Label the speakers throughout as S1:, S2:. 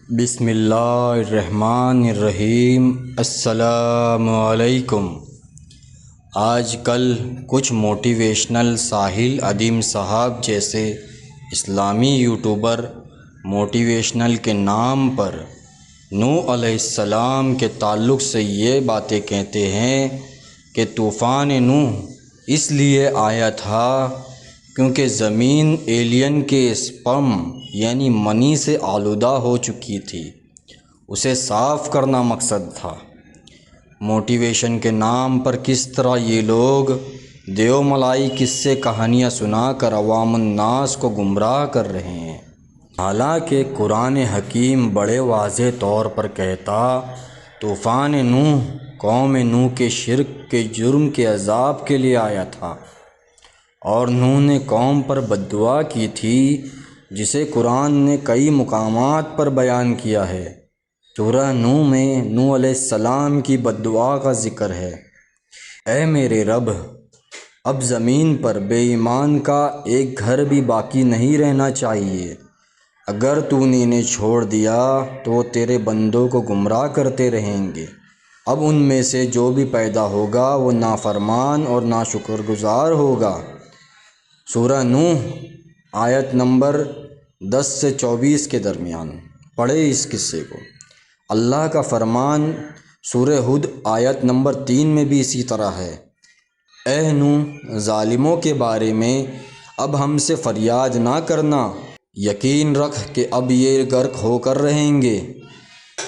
S1: بسم اللہ الرحمن الرحیم۔ السلام علیکم۔ آج کل کچھ موٹیویشنل ساحل عدیم صاحب جیسے اسلامی یوٹیوبر موٹیویشنل کے نام پر نوح علیہ السلام کے تعلق سے یہ باتیں کہتے ہیں کہ طوفان نوح اس لیے آیا تھا کیونکہ زمین ایلین کے اسپرم یعنی منی سے آلودہ ہو چکی تھی، اسے صاف کرنا مقصد تھا۔ موٹیویشن کے نام پر کس طرح یہ لوگ دیو ملائی قصے کہانیاں سنا کر عوام الناس کو گمراہ کر رہے ہیں، حالانکہ قرآن حکیم بڑے واضح طور پر کہتا طوفان نوح قوم نوح کے شرک کے جرم کے عذاب کے لیے آیا تھا، اور نوح نے قوم پر بد دعا کی تھی جسے قرآن نے کئی مقامات پر بیان کیا ہے۔ سورہ نوح میں نوح علیہ السلام کی بد دعا کا ذکر ہے۔ اے میرے رب، اب زمین پر بے ایمان کا ایک گھر بھی باقی نہیں رہنا چاہیے۔ اگر تو نے انہیں چھوڑ دیا تو وہ تیرے بندوں کو گمراہ کرتے رہیں گے۔ اب ان میں سے جو بھی پیدا ہوگا وہ نافرمان اور ناشکر گزار ہوگا۔ سورہ نوح آیت نمبر 10 سے 24 کے درمیان پڑھے اس قصے کو۔ اللہ کا فرمان سورہ ہود آیت نمبر 3 میں بھی اسی طرح ہے۔ اے نوح، ظالموں کے بارے میں اب ہم سے فریاد نہ کرنا، یقین رکھ کہ اب یہ غرق ہو کر رہیں گے۔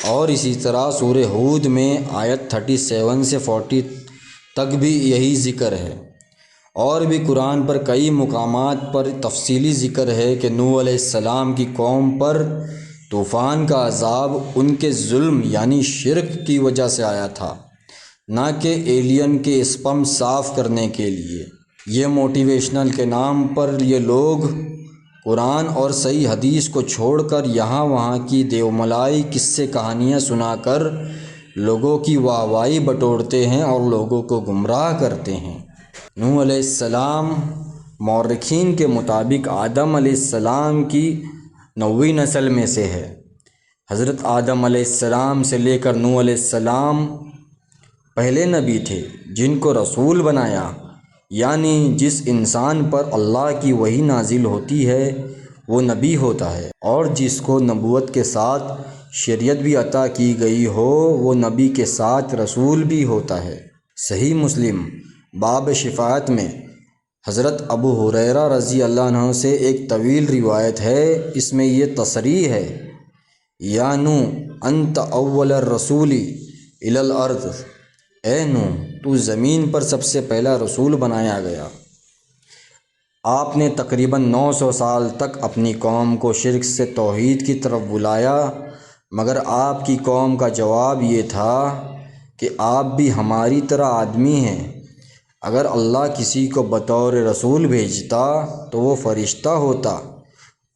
S1: اور اسی طرح سورہ ہود میں آیت 37 سے 40 تک بھی یہی ذکر ہے۔ اور بھی قرآن پر کئی مقامات پر تفصیلی ذکر ہے کہ نوح علیہ السلام کی قوم پر طوفان کا عذاب ان کے ظلم یعنی شرک کی وجہ سے آیا تھا، نہ کہ ایلین کے اسپرم صاف کرنے کے لیے۔ یہ موٹیویشنل کے نام پر یہ لوگ قرآن اور صحیح حدیث کو چھوڑ کر یہاں وہاں کی دیوملائی قصے کہانیاں سنا کر لوگوں کی واہواہی بٹورتے ہیں اور لوگوں کو گمراہ کرتے ہیں۔ نوح علیہ السلام مورخین کے مطابق آدم علیہ السلام کی 9ویں نسل میں سے ہے۔ حضرت آدم علیہ السلام سے لے کر نوح علیہ السلام پہلے نبی تھے جن کو رسول بنایا، یعنی جس انسان پر اللہ کی وحی نازل ہوتی ہے وہ نبی ہوتا ہے، اور جس کو نبوت کے ساتھ شریعت بھی عطا کی گئی ہو وہ نبی کے ساتھ رسول بھی ہوتا ہے۔ صحیح مسلم باب شفاعت میں حضرت ابو ہریرہ رضی اللہ عنہ سے ایک طویل روایت ہے، اس میں یہ تصریح ہے، یا نوح انت اول الرسول الی الارض، اے نوح تو زمین پر سب سے پہلا رسول بنایا گیا۔ آپ نے تقریباً 900 سال تک اپنی قوم کو شرک سے توحید کی طرف بلایا، مگر آپ کی قوم کا جواب یہ تھا کہ آپ بھی ہماری طرح آدمی ہیں۔ اگر اللہ کسی کو بطور رسول بھیجتا تو وہ فرشتہ ہوتا،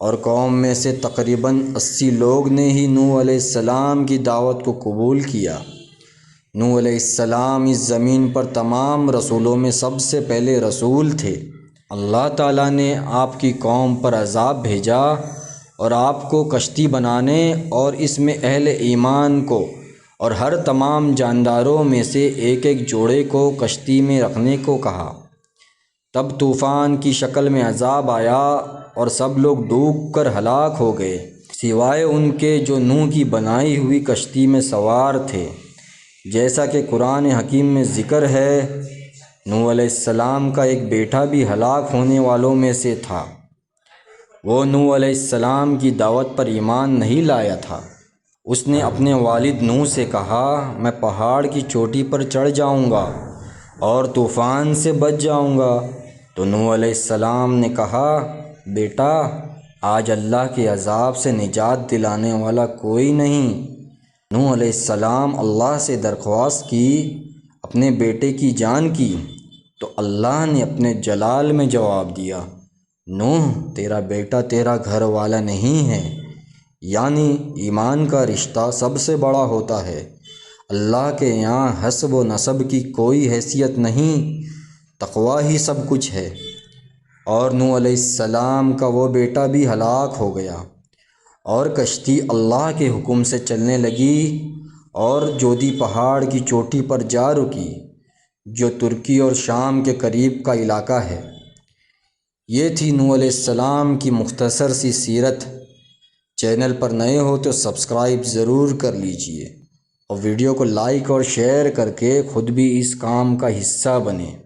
S1: اور قوم میں سے تقریباً 80 لوگ نے ہی نوح علیہ السلام کی دعوت کو قبول کیا۔ نوح علیہ السلام اس زمین پر تمام رسولوں میں سب سے پہلے رسول تھے۔ اللہ تعالیٰ نے آپ کی قوم پر عذاب بھیجا اور آپ کو کشتی بنانے اور اس میں اہل ایمان کو اور ہر تمام جانداروں میں سے ایک ایک جوڑے کو کشتی میں رکھنے کو کہا۔ تب طوفان کی شکل میں عذاب آیا اور سب لوگ ڈوب کر ہلاک ہو گئے، سوائے ان کے جو نوح کی بنائی ہوئی کشتی میں سوار تھے، جیسا کہ قرآن حکیم میں ذکر ہے۔ نوح علیہ السلام کا ایک بیٹا بھی ہلاک ہونے والوں میں سے تھا۔ وہ نوح علیہ السلام کی دعوت پر ایمان نہیں لایا تھا۔ اس نے اپنے والد نوح سے کہا، میں پہاڑ کی چوٹی پر چڑھ جاؤں گا اور طوفان سے بچ جاؤں گا۔ تو نوح علیہ السلام نے کہا، بیٹا آج اللہ کے عذاب سے نجات دلانے والا کوئی نہیں۔ نوح علیہ السلام اللہ سے درخواست کی، اپنے بیٹے کی جان کی، تو اللہ نے اپنے جلال میں جواب دیا، نوح تیرا بیٹا تیرا گھر والا نہیں ہے، یعنی ایمان کا رشتہ سب سے بڑا ہوتا ہے۔ اللہ کے یہاں حسب و نسب کی کوئی حیثیت نہیں، تقویٰ ہی سب کچھ ہے۔ اور نوح علیہ السلام کا وہ بیٹا بھی ہلاک ہو گیا۔ اور کشتی اللہ کے حکم سے چلنے لگی اور جودی پہاڑ کی چوٹی پر جا رکی، جو ترکی اور شام کے قریب کا علاقہ ہے۔ یہ تھی نوح علیہ السلام کی مختصر سی سیرت۔ چینل پر نئے ہو تو سبسکرائب ضرور کر لیجئے اور ویڈیو کو لائک اور شیئر کر کے خود بھی اس کام کا حصہ بنیں۔